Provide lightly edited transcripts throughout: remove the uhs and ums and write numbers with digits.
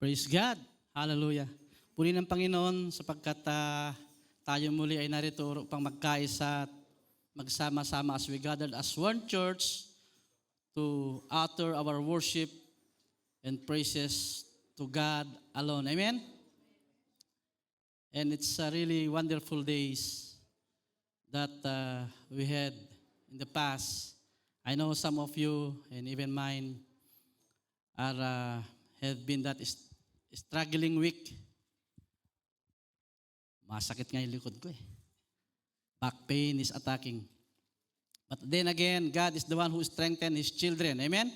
Praise God. Hallelujah. Purihin ng Panginoon sapagkat tayo muli ay narito upang magkaisa at magsama-sama as we gathered as one church to utter our worship and praises to God alone. Amen? And it's really wonderful days that we had in the past. I know some of you and even mine are have been that struggling week. Masakit nga yung likod ko eh. Back pain is attacking. But then again, God is the one who strengthens His children. Amen?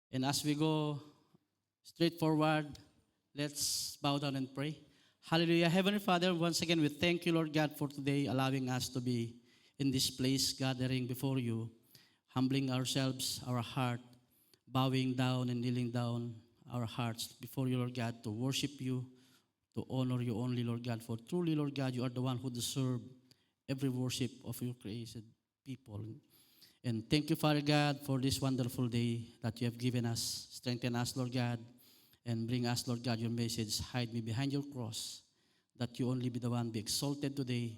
And as we go straight forward, let's bow down and pray. Hallelujah. Heavenly Father, once again, we thank you, Lord God, for today allowing us to be in this place, gathering before you, humbling ourselves, our heart, bowing down and kneeling down our hearts before you, Lord God, to worship you, to honor you only, Lord God. For truly, Lord God, you are the one who deserves every worship of your created people. And thank you, Father God, for this wonderful day that you have given us. Strengthen us, Lord God, and bring us, Lord God, your message. Hide me behind your cross, that you only be the one be exalted today,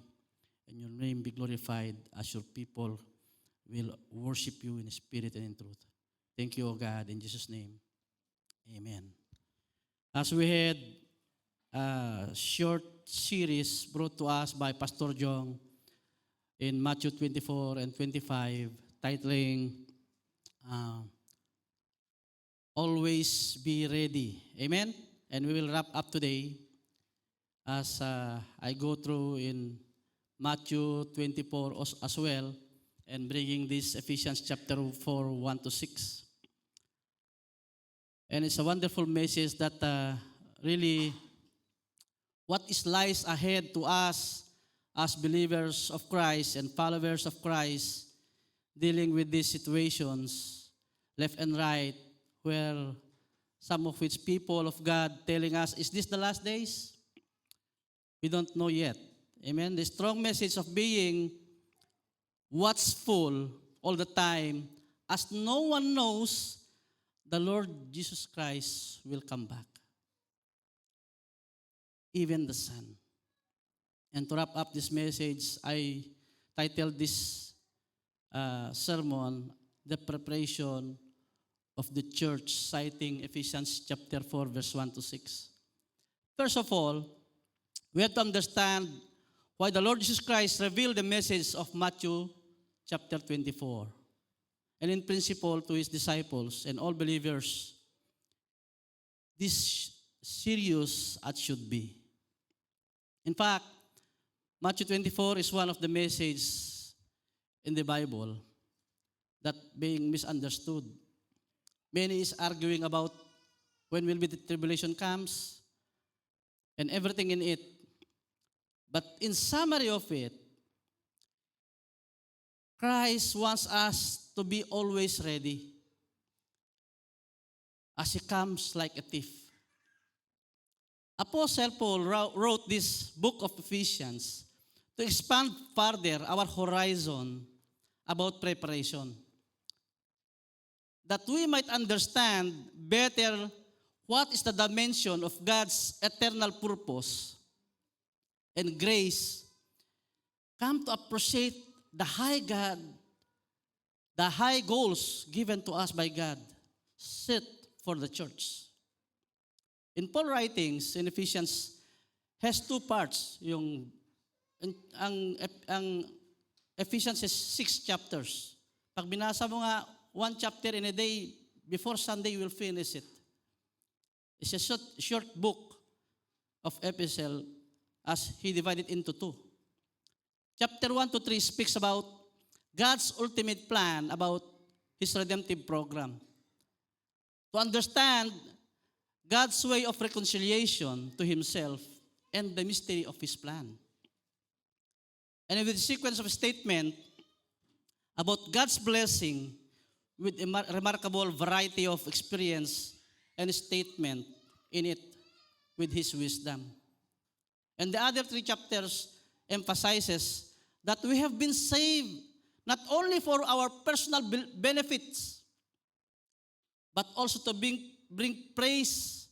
and your name be glorified as your people will worship you in spirit and in truth. Thank you, O God, in Jesus' name. Amen. As we had a short series brought to us by Pastor Jong in Matthew 24 and 25, titling, Always Be Ready. Amen? And we will wrap up today as I go through in Matthew 24 as well, and bringing this Ephesians chapter 4, 1 to 6. And it's a wonderful message that really what is lies ahead to us as believers of Christ and followers of Christ dealing with these situations, left and right, where some of which people of God telling us, is this the last days? We don't know yet. Amen? The strong message of being watchful all the time, as no one knows the Lord Jesus Christ will come back. Even the Son. And to wrap up this message, I titled this sermon, The Preparation of the Church, citing Ephesians chapter 4, verse 1 to 6. First of all, we have to understand why the Lord Jesus Christ revealed the message of Matthew chapter 24. And in principle to His disciples and all believers, this serious as should be. In fact, Matthew 24 is one of the messages in the Bible that being misunderstood. Many is arguing about when will be the tribulation comes and everything in it. But in summary of it, Christ wants us to be always ready as He comes like a thief. Apostle Paul wrote this book of Ephesians to expand further our horizon about preparation, that we might understand better what is the dimension of God's eternal purpose and grace, come to appreciate the high God, the high goals given to us by God, set for the church. In Paul writings in Ephesians has two parts. Ang Ephesians has 6 chapters. Pag binasa mo nga one chapter in a day, before Sunday you will finish it. It's a short book of epistle as he divided into 2. Chapter 1 to 3 speaks about God's ultimate plan about His redemptive program. To understand God's way of reconciliation to Himself and the mystery of His plan. And with a sequence of statement about God's blessing with a remarkable variety of experience and statement in it with His wisdom. And the other 3 chapters emphasizes that we have been saved not only for our personal benefits, but also to bring praise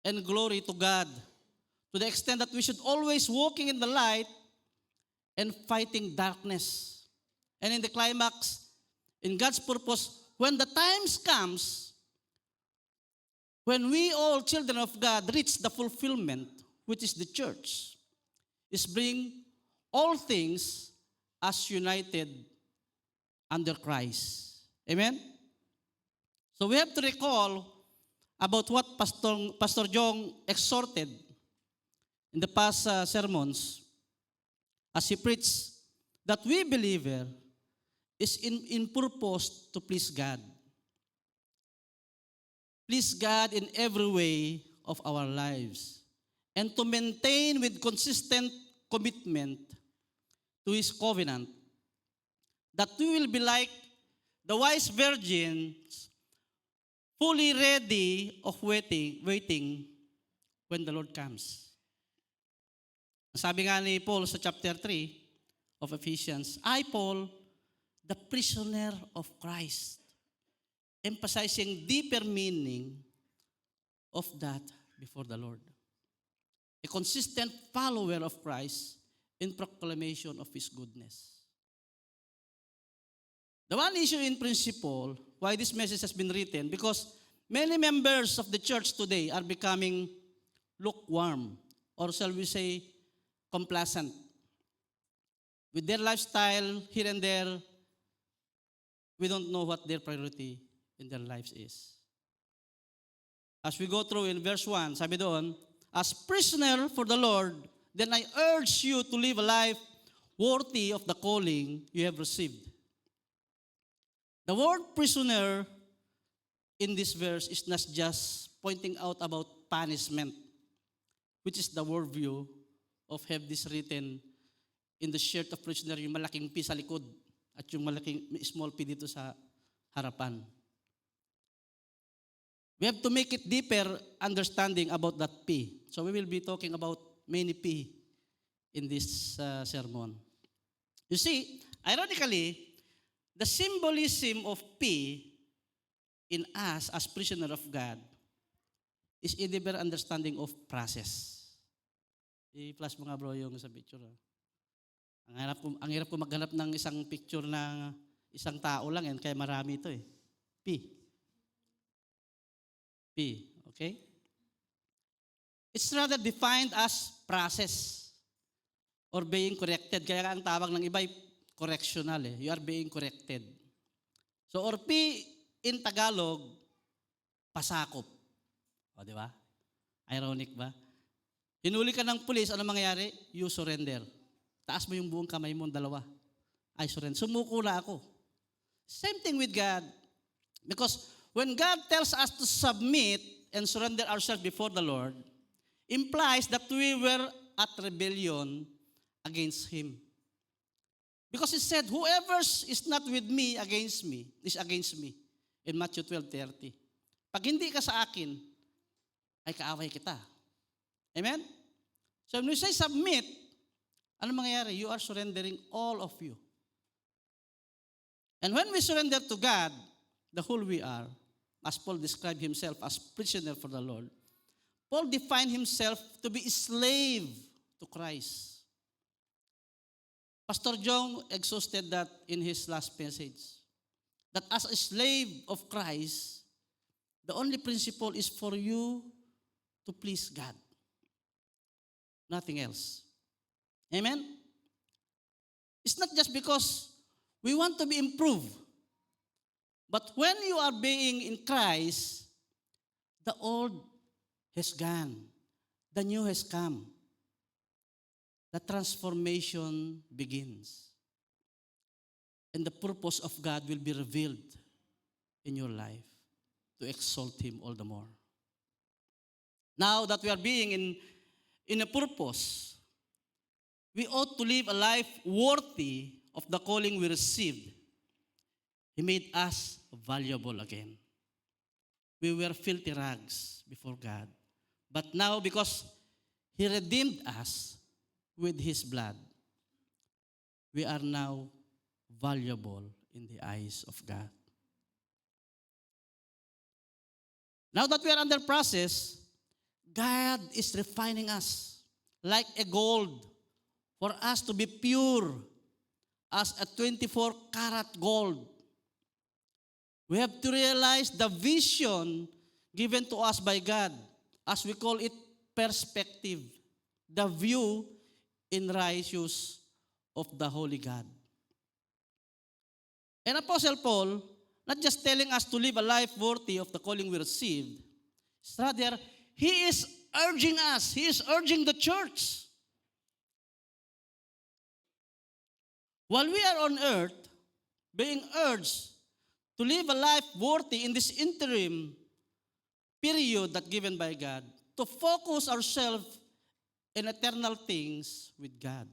and glory to God to the extent that we should always walking in the light and fighting darkness. And in the climax, in God's purpose, when the times comes, when we all children of God reach the fulfillment, which is the church, is bring all things as united under Christ. Amen? So we have to recall about what Pastor Jong exhorted in the past sermons as he preached that we believer is in purpose to please God. Please God in every way of our lives and to maintain with consistent commitment to His covenant that we will be like the wise virgins fully ready of waiting when the Lord comes. Sabi nga ni Paul sa chapter 3 of Ephesians, I, Paul, the prisoner of Christ, emphasizing deeper meaning of that before the Lord. A consistent follower of Christ in proclamation of His goodness. The one issue in principle, why this message has been written, because many members of the church today are becoming lukewarm, or shall we say, complacent. With their lifestyle here and there, we don't know what their priority in their lives is. As we go through in verse 1, sabi doon, as prisoner for the Lord, then I urge you to live a life worthy of the calling you have received. The word prisoner in this verse is not just pointing out about punishment, which is the worldview of have this written in the shirt of prisoner, yung malaking P sa likod at yung malaking small P dito sa harapan. We have to make it deeper understanding about that P. So we will be talking about many P in this sermon. You see, ironically, the symbolism of P in us as prisoner of God is a deeper understanding of process. I-flash mo nga bro yung sa picture. Ang hirap ko maghanap ng isang picture na isang tao lang yan, kaya marami ito eh. P. Okay? It's rather defined as process or being corrected. Kaya ang tawag ng iba ay correctional eh. You are being corrected. So, or P in Tagalog, pasakop. O, di ba? Ironic ba? Hinuli ka ng pulis, ano mangyayari? You surrender. Taas mo yung buong kamay mo, dalawa. I surrender. Sumuko na ako. Same thing with God. Because when God tells us to submit and surrender ourselves before the Lord, implies that we were at rebellion against Him. Because He said, whoever is not with me is against me. In Matthew 12:30. Pag hindi ka sa akin, ay kaaway kita. Amen? So when we say submit, ano mangyayari? You are surrendering all of you. And when we surrender to God, the whole we are, as Paul described himself as prisoner for the Lord, Paul defined himself to be a slave to Christ. Pastor Jong exhausted that in his last message. That as a slave of Christ, the only principle is for you to please God. Nothing else. Amen? It's not just because we want to be improved. But when you are being in Christ, the old has gone. The new has come. The transformation begins. And the purpose of God will be revealed in your life to exalt Him all the more. Now that we are being in a purpose, we ought to live a life worthy of the calling we received. He made us valuable again. We were filthy rags before God. But now, because He redeemed us with His blood, we are now valuable in the eyes of God. Now that we are under process, God is refining us like a gold for us to be pure as a 24-karat gold. We have to realize the vision given to us by God, as we call it perspective, the view in righteous of the Holy God. And Apostle Paul, not just telling us to live a life worthy of the calling we received, rather, he is urging us, he is urging the church. While we are on earth, being urged to live a life worthy in this interim period that given by God, to focus ourselves in eternal things with God.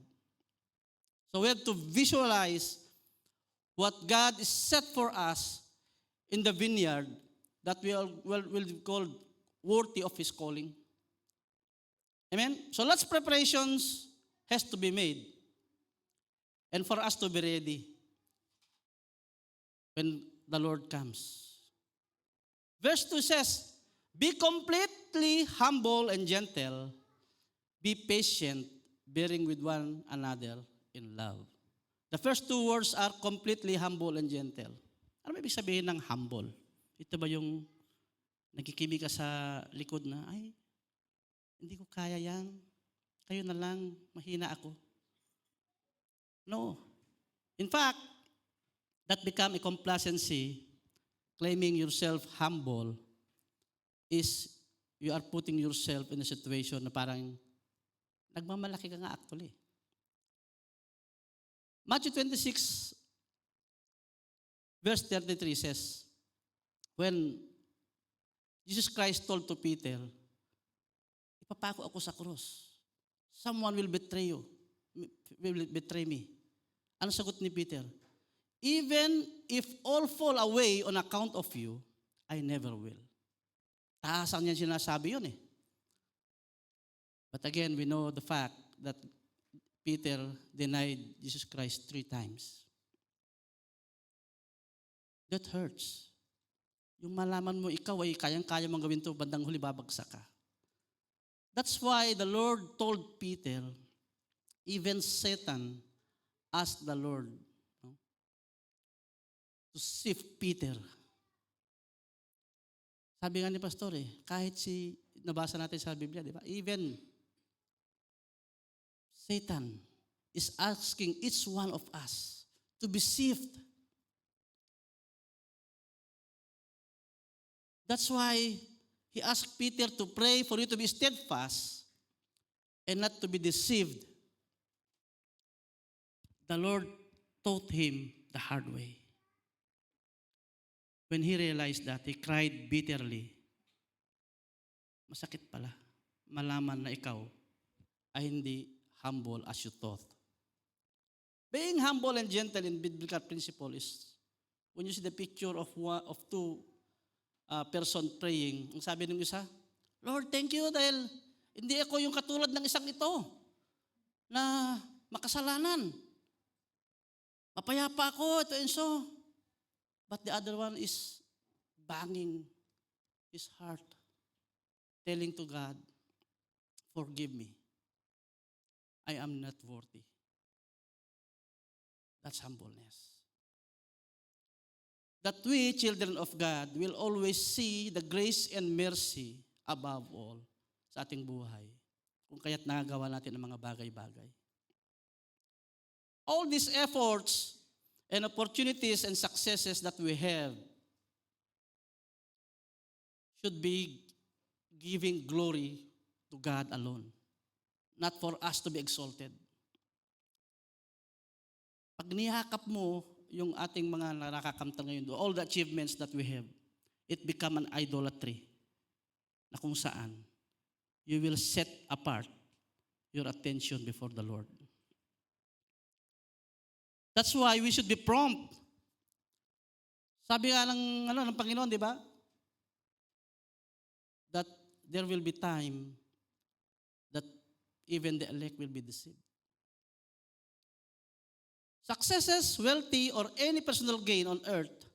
So we have to visualize what God is set for us in the vineyard that will be called worthy of His calling. Amen? So lots of preparations has to be made. And for us to be ready when the Lord comes. Verse 2 says, be completely humble and gentle. Be patient, bearing with one another in love. The first two words are completely humble and gentle. Ano ba ibig sabihin ng humble? Ito ba yung nagkikimi ka sa likod na, ay, hindi ko kaya yan. Kayo na lang, mahina ako. No. In fact, that become a complacency, claiming yourself humble, is you are putting yourself in a situation na parang nagmamalaki ka nga actually. Matthew 26, verse 33 says, when Jesus Christ told to Peter, ipapako ako sa krus. Someone will betray you, will betray me. Ano sagot ni Peter? Even if all fall away on account of you, I never will. Taasan niya sinasabi yun eh. But again, we know the fact that Peter denied Jesus Christ 3 times. That hurts. Yung malaman mo ikaw ay kayang-kaya mong gawin to, bandang huli babagsak ka. That's why the Lord told Peter, even Satan asked the Lord to sift Peter. Sabi nga ni Pastor kahit nabasa natin sa Biblia, di ba? Even Satan is asking each one of us to be sift. That's why he asked Peter to pray for you to be steadfast and not to be deceived. The Lord taught him the hard way. When he realized that, he cried bitterly. Masakit pala, malaman na ikaw ay hindi humble as you thought. Being humble and gentle in biblical principle is, when you see the picture of two person praying, ang sabi ng isa, Lord, thank you dahil hindi ako yung katulad ng isang ito na makasalanan. Mapayapa ako, ito and so. But the other one is banging his heart, telling to God, forgive me. I am not worthy. That's humbleness. That we, children of God, will always see the grace and mercy above all sa ating buhay. Kung kaya't nagagawa natin ang mga bagay-bagay. All these efforts and opportunities and successes that we have should be giving glory to God alone, not for us to be exalted. Pag niyakap mo yung ating mga nakakamtan ngayon, all the achievements that we have, it become an idolatry na kung saan you will set apart your attention before the Lord. That's why we should be prompt. Sabi nga ng Panginoon, di ba? That there will be time that even the elect will be deceived. Successes, wealthy, or any personal gain on earth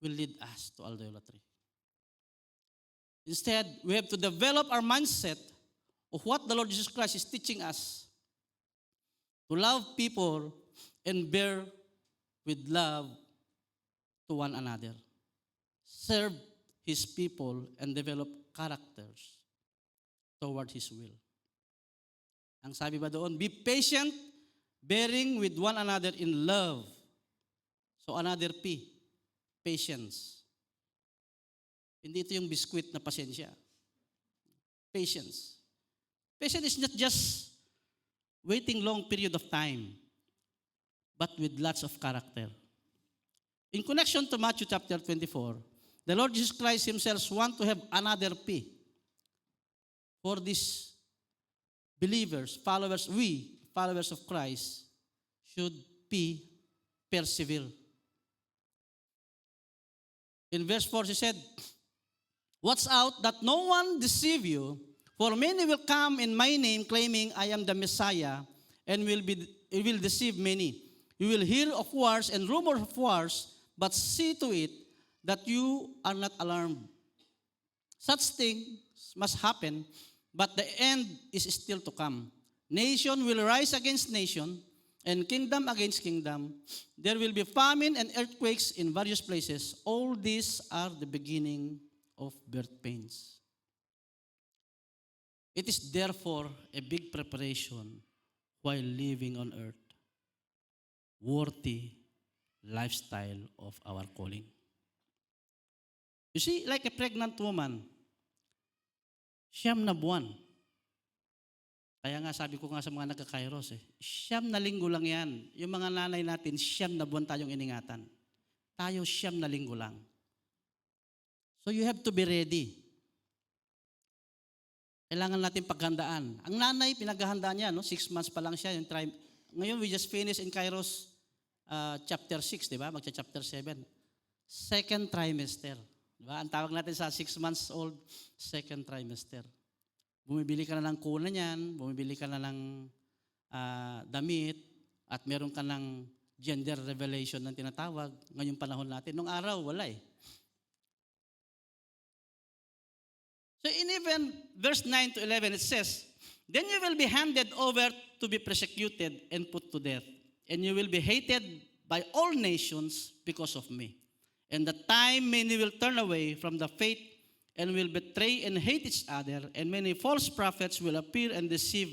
will lead us to idolatry. Instead, we have to develop our mindset of what the Lord Jesus Christ is teaching us. To love people and bear with love to one another. Serve His people and develop characters toward His will. Ang sabi ba doon, be patient, bearing with one another in love. So another P, patience. Hindi ito yung biskwit na pasensya. Patience. Patience is not just waiting long period of time, but with lots of character. In connection to Matthew chapter 24, the Lord Jesus Christ Himself wants to have another P for these believers, followers, we, followers of Christ, should be persevere. In verse 4, He said, watch out that no one deceive you, for many will come in my name claiming I am the Messiah, and will deceive many. You will hear of wars and rumors of wars, but see to it that you are not alarmed. Such things must happen, but the end is still to come. Nation will rise against nation, and kingdom against kingdom. There will be famine and earthquakes in various places. All these are the beginning of birth pains. It is therefore a big preparation while living on earth, worthy lifestyle of our calling. You see, like a pregnant woman, 9 na buwan. Kaya nga sabi ko nga sa mga nagka-Kairos, 9 na linggo lang yan. Yung mga nanay natin, 9 na buwan tayong iningatan. Tayo 9 na linggo lang. So you have to be ready. Kailangan natin paghandaan. Ang nanay, pinaghahandaan niya, 6 months pa lang siya. Ngayon, we just finished in Kairos chapter 6, di ba? Magsa-chapter 7. Second trimester. Di ba? Ang tawag natin sa 6 months old, second trimester. Bumibili ka na ng kuna niyan, bumibili ka na ng damit, at meron ka ng gender revelation na tinatawag. Ngayong panahon natin. Nung araw, wala eh. So in even verse 9 to 11, it says, then you will be handed over to be persecuted and put to death. And you will be hated by all nations because of me. And the time many will turn away from the faith and will betray and hate each other, and many false prophets will appear and deceive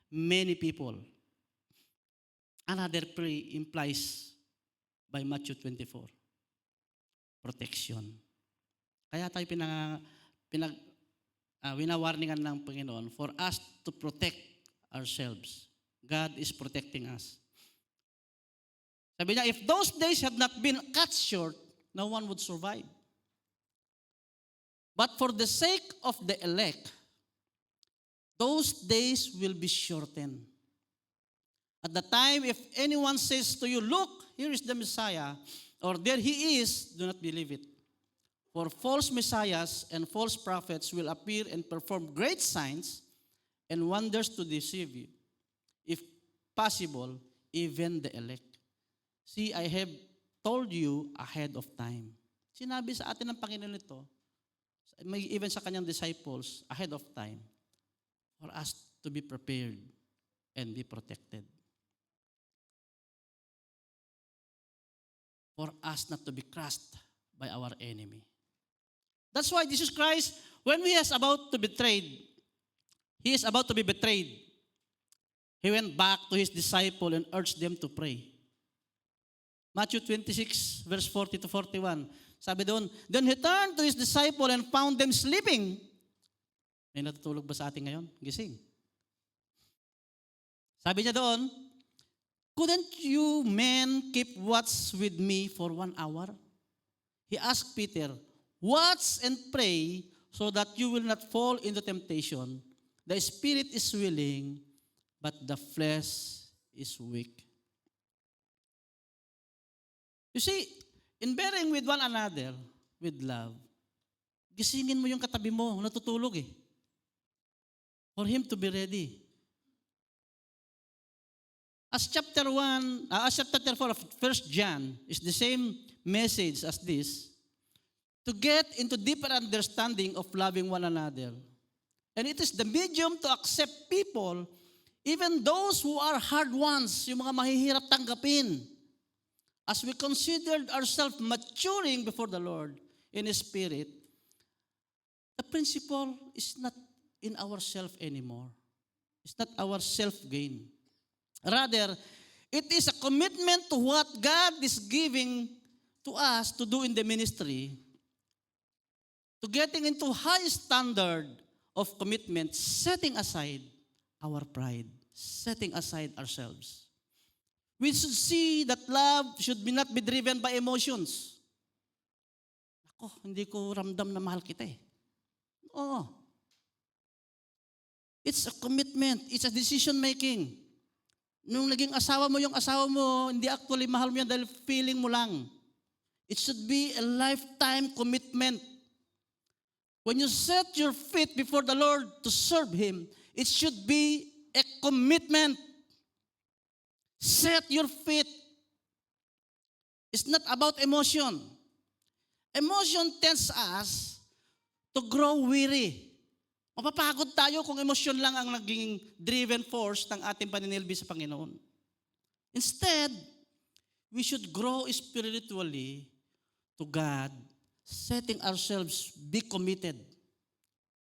many people. Another prayer implies by Matthew 24. Protection. Kaya tayo winawarningan ng Panginoon for us to protect ourselves. God is protecting us. Sabi niya, if those days had not been cut short, no one would survive. But for the sake of the elect, those days will be shortened. At the time, if anyone says to you, look, here is the Messiah, or there He is, do not believe it. For false messiahs and false prophets will appear and perform great signs and wonders to deceive you, if possible, even the elect. See, I have told you ahead of time. Sinabi sa atin ng Panginoon ito, even sa kanyang disciples, ahead of time, for us to be prepared and be protected. For us not to be crushed by our enemy. That's why Jesus Christ, when He is about to be betrayed, He went back to His disciple and urged them to pray. Matthew 26, verse 40 to 41. Sabi doon, then He turned to His disciple and found them sleeping. May natutulog ba sa atin ngayon? Gising. Sabi niya doon, couldn't you men keep watch with me for 1 hour? He asked Peter, watch and pray so that you will not fall into temptation. The spirit is willing, but the flesh is weak. You see, in bearing with one another, with love, gisingin mo yung katabi mo, natutulog eh. For him to be ready. As chapter 4 of 1 John is the same message as this, to get into deeper understanding of loving one another. And it is the medium to accept people, even those who are hard ones, yung mga mahihirap tanggapin. As we considered ourselves maturing before the Lord in His Spirit, the principle is not in ourselves anymore. It's not our self-gain. Rather, it is a commitment to what God is giving to us to do in the ministry, to getting into high standard of commitment, setting aside our pride, setting aside ourselves. We should see that love should not be driven by emotions. Ako, hindi ko ramdam na mahal kita eh. Oo. It's a commitment. It's a decision making. Nung naging asawa mo yung asawa mo, hindi actually mahal mo yan dahil feeling mo lang. It should be a lifetime commitment. When you set your feet before the Lord to serve Him, it should be a commitment. Set your feet. It's not about emotion. Emotion tends us to grow weary. Mapapagod tayo kung emosyon lang ang naging driven force ng ating paninilbi sa Panginoon. Instead, we should grow spiritually to God, setting ourselves, be committed.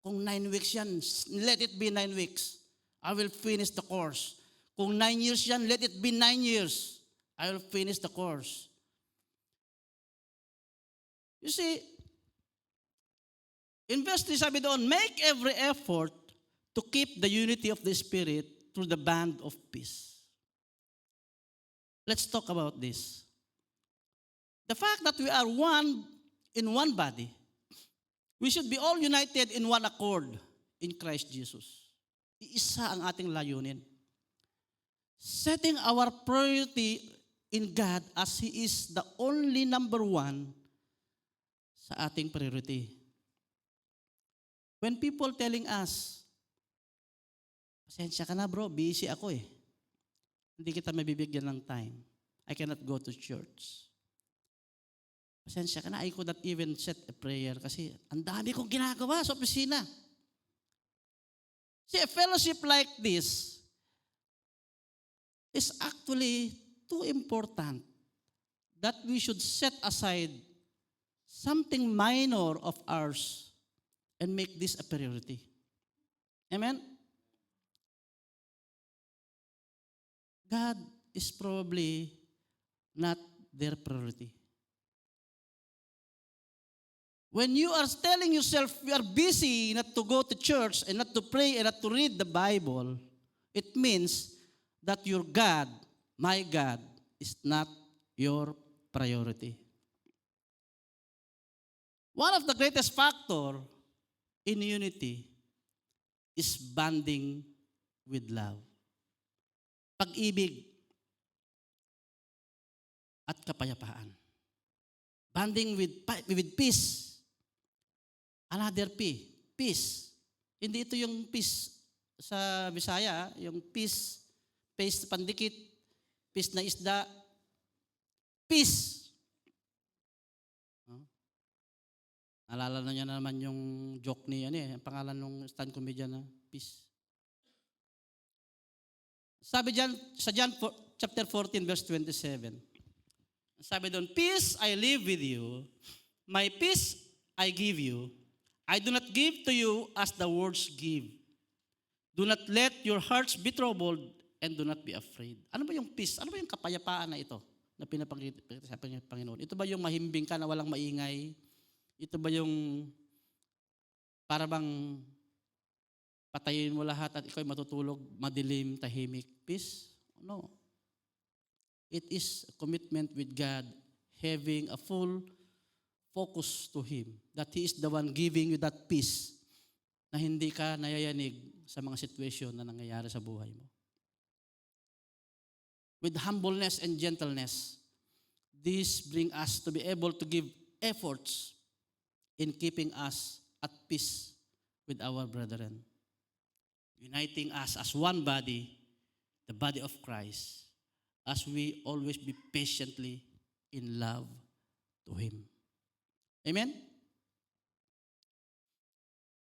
Kung 9 weeks yan, let it be 9 weeks. I will finish the course. Kung 9 years yan, let it be 9 years. I will finish the course. You see, in verse 3, sabi doon, make every effort to keep the unity of the Spirit through the band of peace. Let's talk about this. The fact that we are one in one body, we should be all united in one accord in Christ Jesus. Iisa ang ating layunin. Setting our priority in God as He is the only number one sa ating priority. When people telling us, pasensya ka na bro, busy ako eh. Hindi kita mabibigyan ng time. I cannot go to church. Pasensya ka na, I could not even set a prayer kasi ang dami kong ginagawa sa opisina. See, a fellowship like this is actually too important that we should set aside something minor of ours and make this a priority. Amen? God is probably not their priority. When you are telling yourself you are busy not to go to church and not to pray and not to read the Bible, it means that your God, my God, is not your priority. One of the greatest factors in unity is bonding with love. Pag-ibig at kapayapaan. Bonding with peace. Another P, peace. Hindi ito yung peace sa Bisaya, yung peace pandikit, peace na isda, peace. Alala na niya naman yung joke ni ang pangalan ng stand comedian na peace. Sabi diyan sa John chapter 14 verse 27. Sabi doon, peace I live with you, my peace I give you. I do not give to you as the words give. Do not let your hearts be troubled and do not be afraid. Ano ba yung peace? Ano ba yung kapayapaan na ito na pinapakita sa Panginoon? Ito ba yung mahimbing ka na walang maingay? Ito ba yung para bang patayin mo lahat at ikaw ay matutulog, madilim, tahimik? Peace? No. It is a commitment with God, having a full focus to Him, that He is the one giving you that peace na hindi ka nayayanig sa mga sitwasyon na nangyayari sa buhay mo. With humbleness and gentleness, this bring us to be able to give efforts in keeping us at peace with our brethren. Uniting us as one body, the body of Christ, as we always be patiently in love to Him. Amen?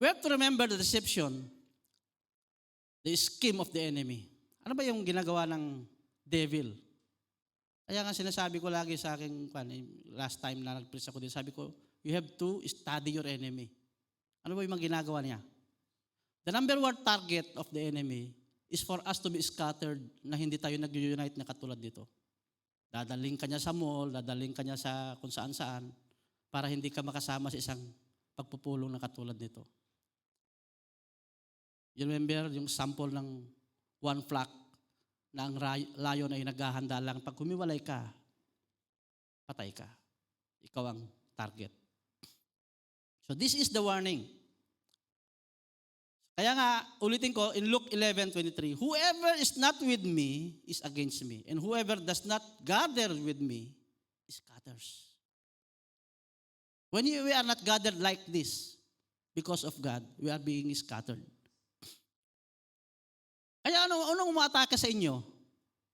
We have to remember the deception, the scheme of the enemy. Ano ba yung ginagawa ng devil? Kaya nga sinasabi ko lagi sa aking last time na nag-preach ako din, sabi ko, you have to study your enemy. Ano ba yung mga ginagawa niya? The number one target of the enemy is for us to be scattered na hindi tayo nag-unite na katulad dito. Dadaling ka niya sa mall, dadaling ka niya sa kung saan-saan para hindi ka makasama sa isang pagpupulong na katulad nito. You remember yung sample ng one flock na ang lion ay naghahanda lang. Pag humiwalay ka, patay ka. Ikaw ang target. So this is the warning. Kaya nga, ulitin ko, in Luke 11:23, whoever is not with me is against me, and whoever does not gather with me scatters. When we are not gathered like this, because of God, we are being scattered. Kaya anong umaatake sa inyo?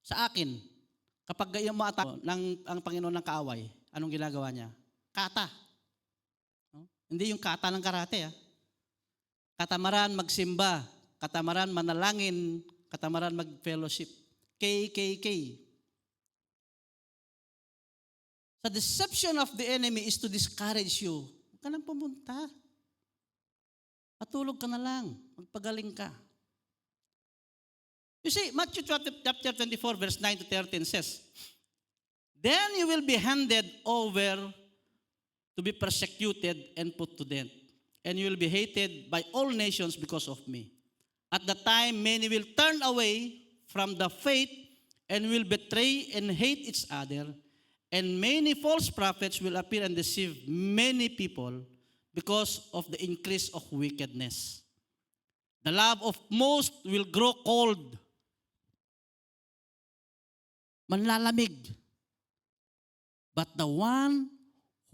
Sa akin. Kapag yung umaatake ang Panginoon ng kaaway, anong ginagawa niya? Kata. No? Hindi yung kata ng karate. Katamaran magsimba, katamaran manalangin, katamaran mag-fellowship. KKK. The deception of the enemy is to discourage you. Huwag ka nang pumunta. Patulog ka na lang. Magpagaling ka. You see, Matthew chapter 24, verse 9 to 13 says, then you will be handed over to be persecuted and put to death, and you will be hated by all nations because of me. At the time, many will turn away from the faith and will betray and hate each other, and many false prophets will appear and deceive many people because of the increase of wickedness. The love of most will grow cold. Manlalamig. But the one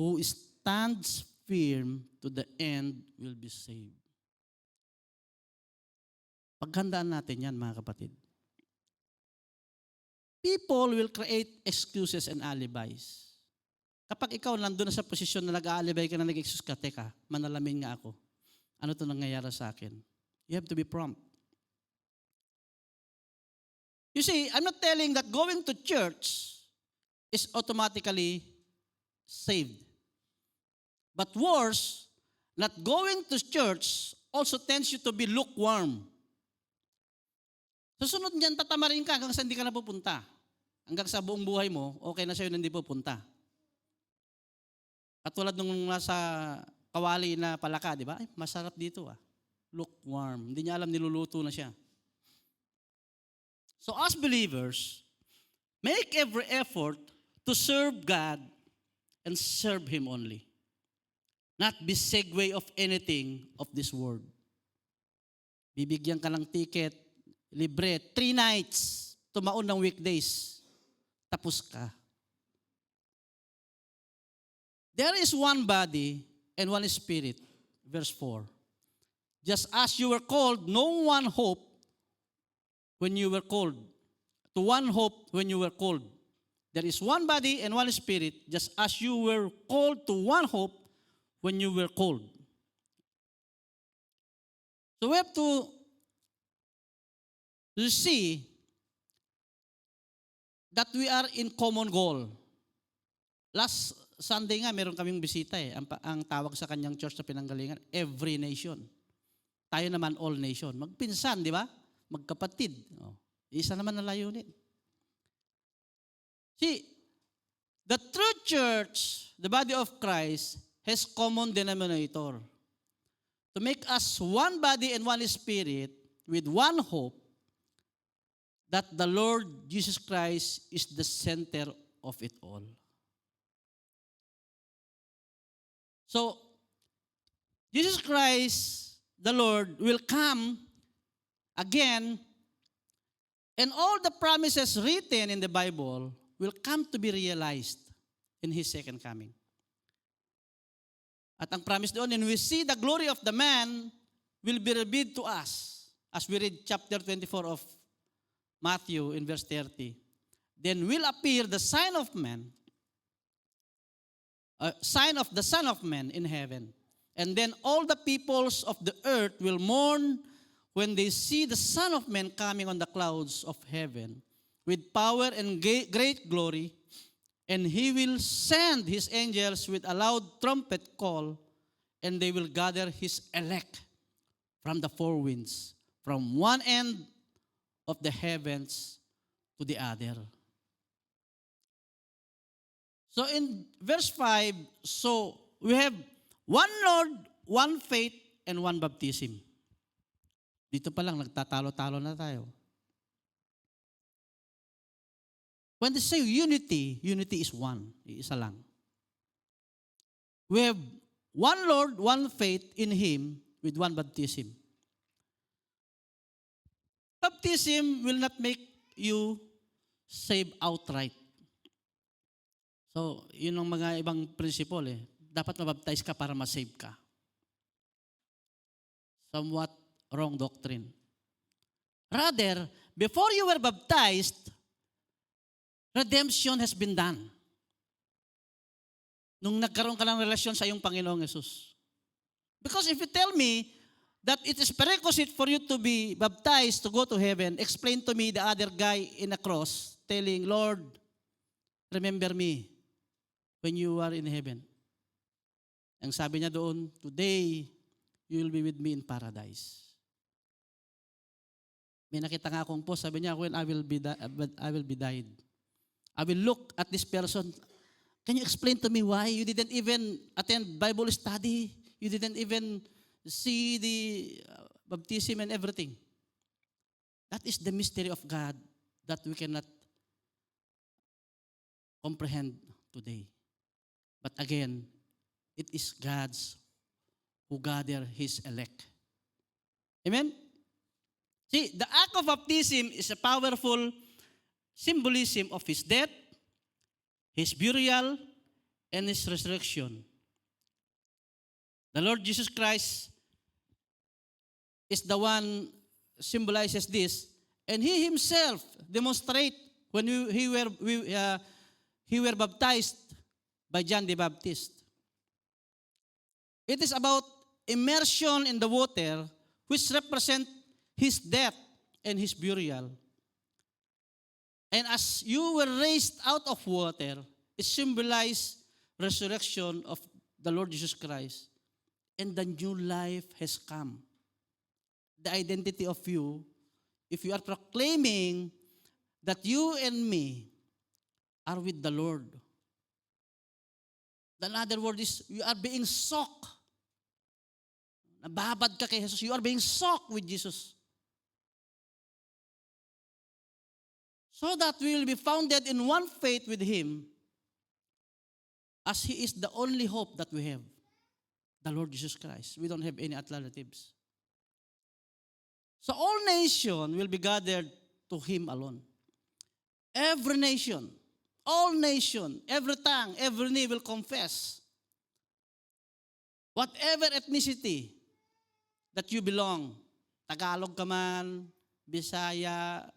who stands firm to the end will be saved. Paghandaan natin yan, mga kapatid. People will create excuses and alibis. Kapag ikaw nandun na sa posisyon na nag-aalibay ka na nag-excuse ka, teka, manalamin nga ako. Ano ito nangyayari sa akin? You have to be prompt. You see, I'm not telling that going to church is automatically saved. But worse, not going to church also tends you to be lukewarm. Susunod niyan, tatamarin ka hanggang sa hindi ka na pupunta. Hanggang sa buong buhay mo, okay na sa'yo na hindi pupunta. Katulad nung nasa kawali na palaka, di ba? Ay, masarap dito Lukewarm. Hindi niya alam, niluluto na siya. So as believers, make every effort to serve God and serve Him only. Not be segue of anything of this world. Bibigyan ka ng ticket, libre, 3 nights, tumaon ng weekdays, tapos ka. There is one body and one spirit. Verse 4. Just as you were called, no one hope when you were called. To one hope when you were called. There is one body and one spirit, just as you were called to one hope when you were called. So we have to see that we are in common goal. Last Sunday nga, meron kaming bisita Ang tawag sa kanyang church na pinanggalingan, every nation. Tayo naman all nation. Magpinsan, di ba? Magkapatid. Isa naman na layunin. See, the true church, the body of Christ, has common denominator. To make us one body and one spirit with one hope that the Lord Jesus Christ is the center of it all. So, Jesus Christ, the Lord, will come again, and all the promises written in the Bible will come to be realized in His second coming. At ang promise doon, and we see the glory of the man will be revealed to us, as we read chapter 24 of Matthew in verse 30. Then will appear the sign of the Son of Man in heaven. And then all the peoples of the earth will mourn when they see the Son of Man coming on the clouds of heaven with power and great glory. And he will send his angels with a loud trumpet call, and they will gather his elect from the four winds, from one end of the heavens to the other. So in verse 5, so we have one Lord, one faith, and one baptism. Dito pa lang, nagtatalo-talo na tayo. When they say unity, unity is one. Isa lang. We have one Lord, one faith in Him with one baptism. Baptism will not make you save outright. So, yun ang mga ibang principle eh. Dapat mabaptize ka para ma-save ka. Somewhat wrong doctrine. Rather, before you were baptized, redemption has been done. Nung nagkaroon ka ng relasyon sa iyong Panginoong Yesus. Because if you tell me that it is prerequisite for you to be baptized to go to heaven, explain to me the other guy in a cross telling, Lord, remember me when you are in heaven. Ang sabi niya doon, today, you will be with me in paradise. May nakita nga akong post, sabi niya, when I will be died, I will look at this person. Can you explain to me why you didn't even attend Bible study? You didn't even see the baptism and everything. That is the mystery of God that we cannot comprehend today. But again, it is God's who gather His elect. Amen? See, the act of baptism is a powerful symbolism of His death, His burial, and His resurrection. The Lord Jesus Christ is the one symbolizes this, and He Himself demonstrate when he were baptized by John the Baptist. It is about immersion in the water, which represent His death and His burial. And as you were raised out of water, it symbolizes resurrection of the Lord Jesus Christ. And the new life has come. The identity of you, if you are proclaiming that you and me are with the Lord. Another word is, you are being soaked. Nababad ka kay Jesus. You are being soaked with Jesus. So that we will be founded in one faith with Him, as He is the only hope that we have, the Lord Jesus Christ. We don't have any alternatives. So all nations will be gathered to Him alone. Every nation, all nation, every tongue, every knee will confess. Whatever ethnicity that you belong, Tagalog ka man, Bisaya,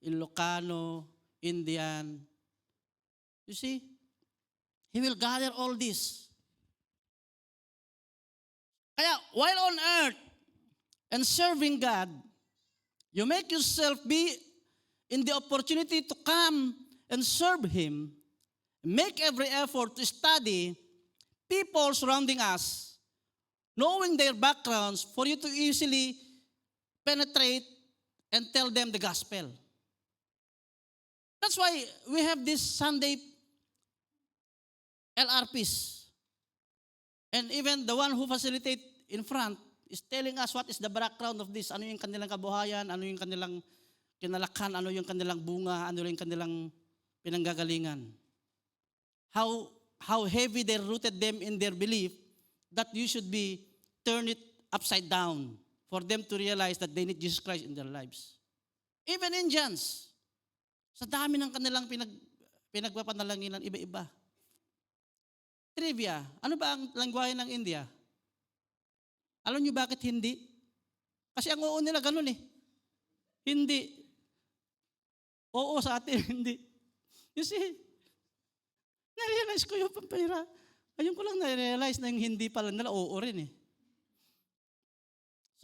Ilocano, Indian. You see? He will gather all this. Kaya, while on earth and serving God, you make yourself be in the opportunity to come and serve Him. Make every effort to study people surrounding us, knowing their backgrounds, for you to easily penetrate and tell them the gospel. That's why we have this Sunday LRPs. And even the one who facilitate in front is telling us what is the background of this. Ano yung kanilang kabuhayan, ano yung kanilang kinalakhan, ano yung kanilang bunga, ano yung kanilang pinanggagalingan. How heavy they rooted them in their belief that you should be turn it upside down for them to realize that they need Jesus Christ in their lives. Even Indians, sa dami ng kanilang pinagpapanalanginan, iba-iba. Trivia, ano ba ang lengguwahe ng India? Alam niyo bakit hindi? Kasi ang oo nila ganun eh. Hindi. Oo sa atin, hindi. You see, na-realize ko yung pampira. Ayun ko lang na-realize na yung hindi pala nila oo rin eh.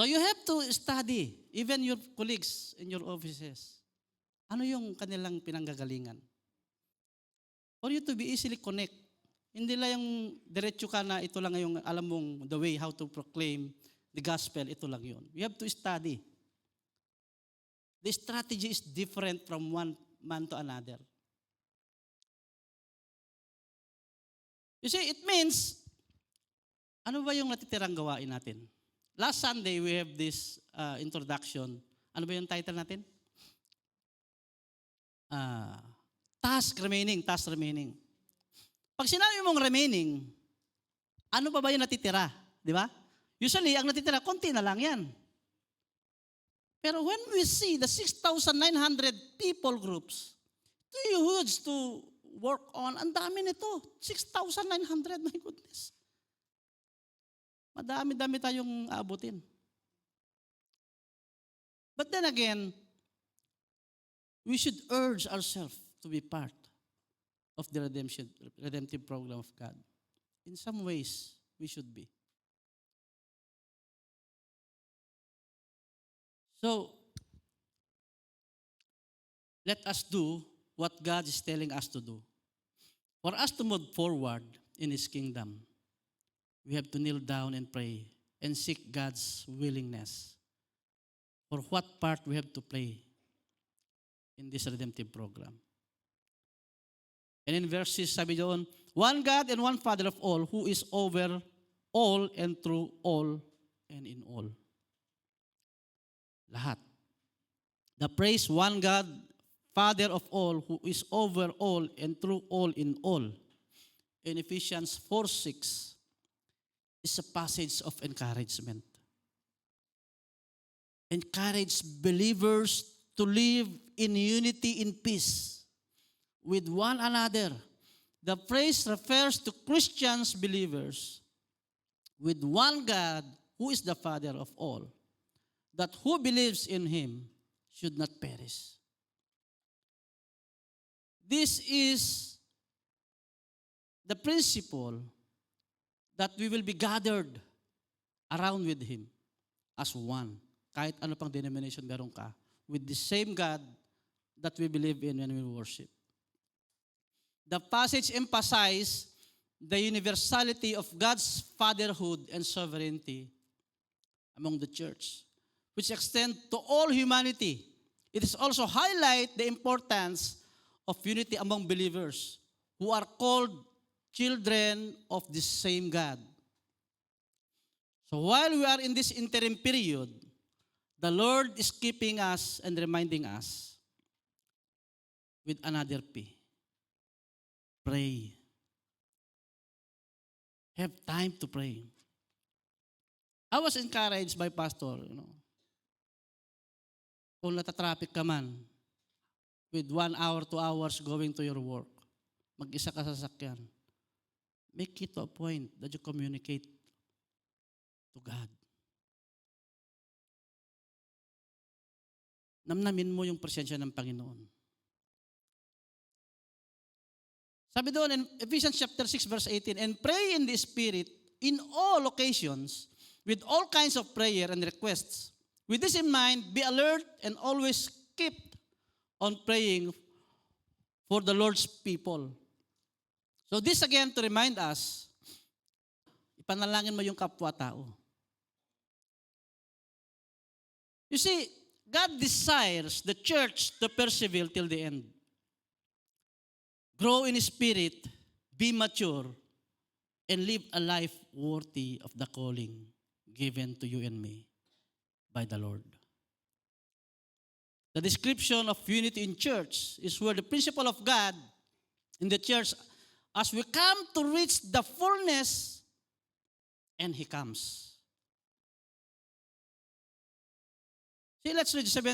So you have to study, even your colleagues in your offices. Ano yung kanilang pinanggagalingan? For you to be easily connect. Hindi lang yung diretso ka na ito lang yung alam mong the way how to proclaim the gospel, ito lang yun. You have to study. The strategy is different from one man to another. You see, it means, ano ba yung natitirang gawain natin? Last Sunday, we have this introduction. Ano ba yung title natin? Task remaining. Pag sinabi mong remaining, ano pa ba yung natitira? Di ba? Usually, ang natitira, konti na lang yan. Pero when we see the 6,900 people groups, ito huge to work on. Ang dami nito. 6,900, my goodness. Madami-dami tayong aabutin. But then again, we should urge ourselves to be part of the redemptive program of God. In some ways, we should be. So, let us do what God is telling us to do. For us to move forward in His kingdom, we have to kneel down and pray and seek God's willingness for what part we have to play in this redemptive program. And in verses, sabi doon, one God and one Father of all, who is over all and through all and in all. Lahat. The praise one God, Father of all, who is over all and through all in all. In Ephesians 4:6 is a passage of encouragement. Encourage believers to live in unity in peace with one another. The phrase refers to Christians believers with one God who is the Father of all, that who believes in Him should not perish. This is the principle that we will be gathered around with Him as one. Kahit ano pang denomination meron ka, with the same God that we believe in when we worship. The passage emphasizes the universality of God's fatherhood and sovereignty among the church, which extend to all humanity. It is also highlight the importance of unity among believers who are called children of the same God. So while we are in this interim period, the Lord is keeping us and reminding us with another P. Pray. Have time to pray. I was encouraged by Pastor, kung natatraffic ka man, with 1 hour, 2 hours going to your work, mag-isa ka sa sasakyan, make it to a point that you communicate to God. Namnamin mo yung presensya ng Panginoon. Sabi doon in Ephesians chapter 6 verse 18, and pray in the Spirit in all occasions with all kinds of prayer and requests. With this in mind, be alert and always keep on praying for the Lord's people. So this again to remind us, ipanalangin mo yung kapwa-tao. You see, God desires the church to persevere till the end. Grow in spirit, be mature, and live a life worthy of the calling given to you and me by the Lord. The description of unity in church is where the principle of God in the church, as we come to reach the fullness, and He comes. See, let's read chapter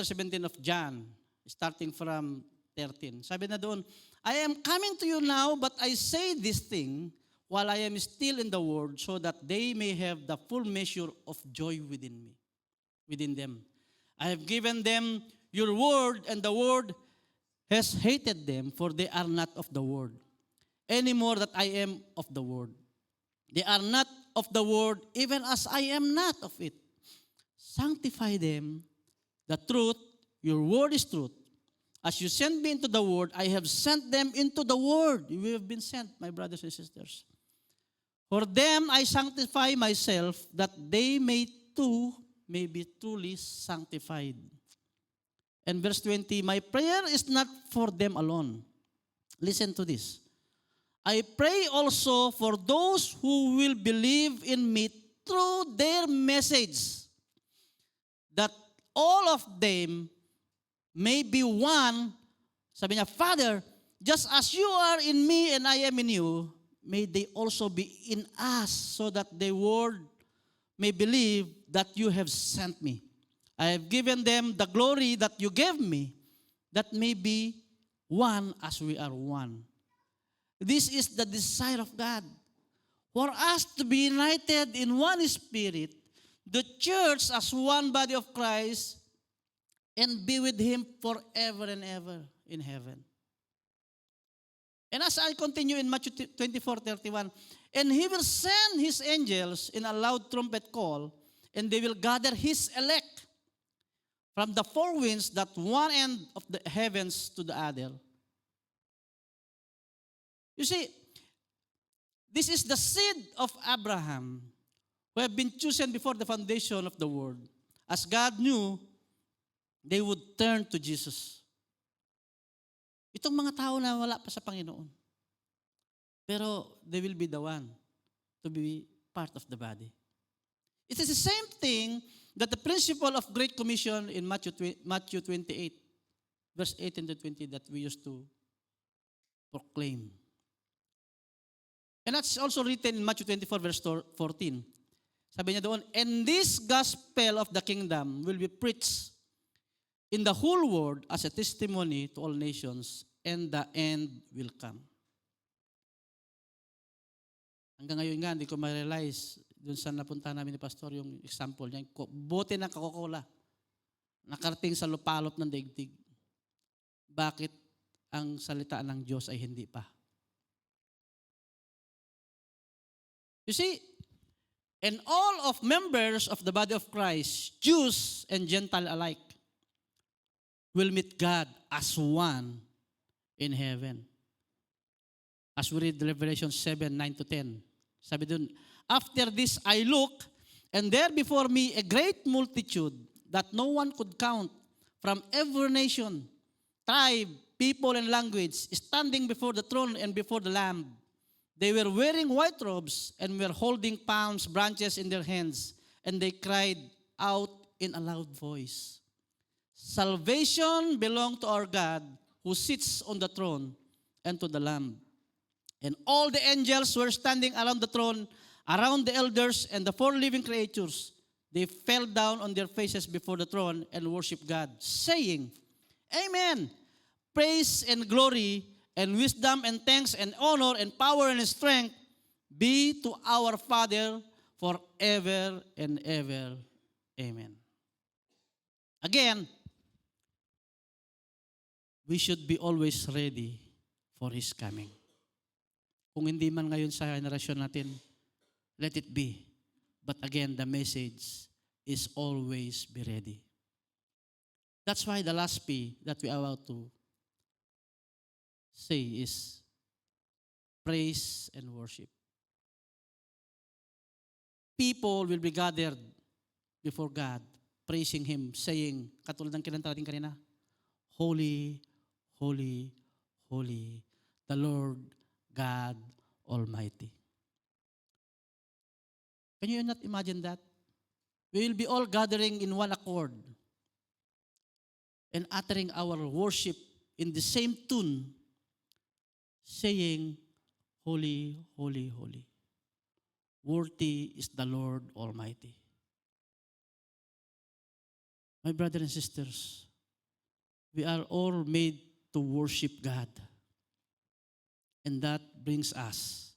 17 of John, starting from 13. Sabi na doon, I am coming to you now, but I say this thing while I am still in the world, so that they may have the full measure of joy within them. I have given them your word, and the word has hated them, for they are not of the world, any more that I am of the world. They are not of the world, even as I am not of it. Sanctify them, the truth, your word is truth. As you sent me into the world, I have sent them into the world. We have been sent, my brothers and sisters. For them I sanctify myself, that they may too may be truly sanctified. And verse 20, my prayer is not for them alone. Listen to this. I pray also for those who will believe in me through their message, that all of them may be one. Sabi niya, Father, just as you are in me and I am in you, may they also be in us, so that the world may believe that you have sent me. I have given them the glory that you gave me, that may be one as we are one. This is the desire of God, for us to be united in one spirit, the church as one body of Christ, and be with Him forever and ever in heaven. And as I continue in Matthew 24:31, and He will send His angels in a loud trumpet call, and they will gather His elect from the four winds, that one end of the heavens to the other. You see, this is the seed of Abraham, who have been chosen before the foundation of the world. As God knew, they would turn to Jesus. Itong mga tao na wala pa sa Panginoon. Pero they will be the one to be part of the body. It is the same thing that the principle of Great Commission in Matthew 28, verse 18 to 20, that we used to proclaim. And that's also written in Matthew 24, verse 14. Sabi niya doon, and this gospel of the kingdom will be preached in the whole world as a testimony to all nations, and the end will come. Hanggang ngayon nga, hindi ko ma-realize dun sa napunta namin ni Pastor yung example niya, bote ng Coca-Cola, nakarating sa lupalop ng daigdig. Bakit ang salita ng Diyos ay hindi pa? You see, and all of members of the body of Christ, Jews and Gentile alike, will meet God as one in heaven. As we read Revelation 7, 9 to 10. Sabi dun, after this I look, and there before me a great multitude that no one could count, from every nation, tribe, people, and language, standing before the throne and before the Lamb. They were wearing white robes and were holding palm branches in their hands, and they cried out in a loud voice, salvation belongs to our God who sits on the throne and to the Lamb. And all the angels were standing around the throne, around the elders and the four living creatures. They fell down on their faces before the throne and worshiped God, saying, Amen. Praise and glory and wisdom and thanks and honor and power and strength be to our Father forever and ever. Amen. Again, we should be always ready for His coming. Kung hindi man ngayon sa generasyon natin, let it be. But again, the message is always be ready. That's why the last P that we are about to say is praise and worship. People will be gathered before God, praising Him, saying, katulad ng kinanta natin kanina, Holy, holy, holy, the Lord God Almighty. Can you not imagine that? We will be all gathering in one accord and uttering our worship in the same tune, saying, Holy, holy, holy. Worthy is the Lord Almighty. My brothers and sisters, we are all made to worship God. And that brings us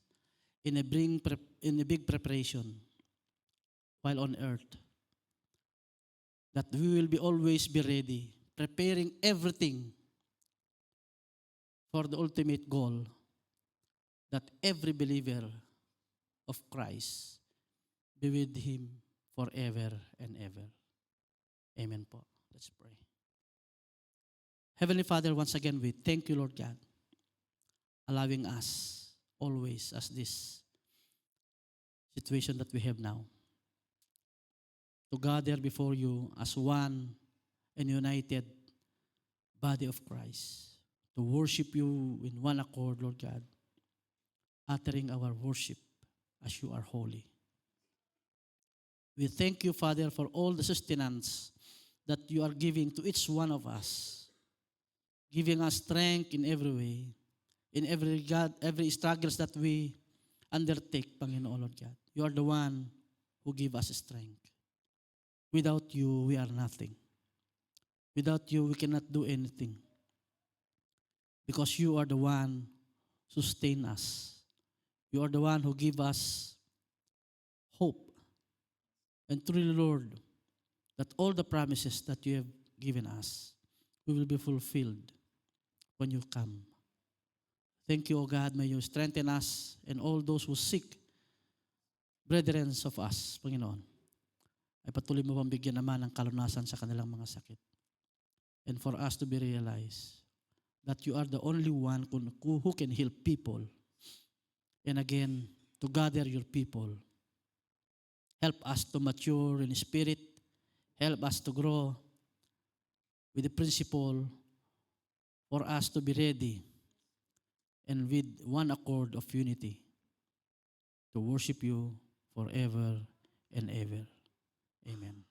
in a big preparation while on earth. That we will be always be ready, preparing everything for the ultimate goal, that every believer of Christ be with him forever and ever. Amen po. Let's pray. Heavenly Father, once again, we thank you, Lord God, allowing us always as this situation that we have now to gather before you as one and united body of Christ, to worship you in one accord, Lord God, uttering our worship as you are holy. We thank you, Father, for all the sustenance that you are giving to each one of us, giving us strength in every way, in every struggles that we undertake, Panginoon, Lord God. You are the one who give us strength. Without you, we are nothing. Without you, we cannot do anything. Because you are the one who sustain us. You are the one who give us hope. And truly, Lord, that all the promises that you have given us will be fulfilled when you come. Thank you, O God. May you strengthen us and all those who seek brethren of us, Panginoon. Ay patuloy mo pang bigyan naman ng kalunasan sa kanilang mga sakit. And for us to be realized that you are the only one who can help people. And again, to gather your people. Help us to mature in spirit. Help us to grow with the principle for us to be ready and with one accord of unity to worship you forever and ever. Amen.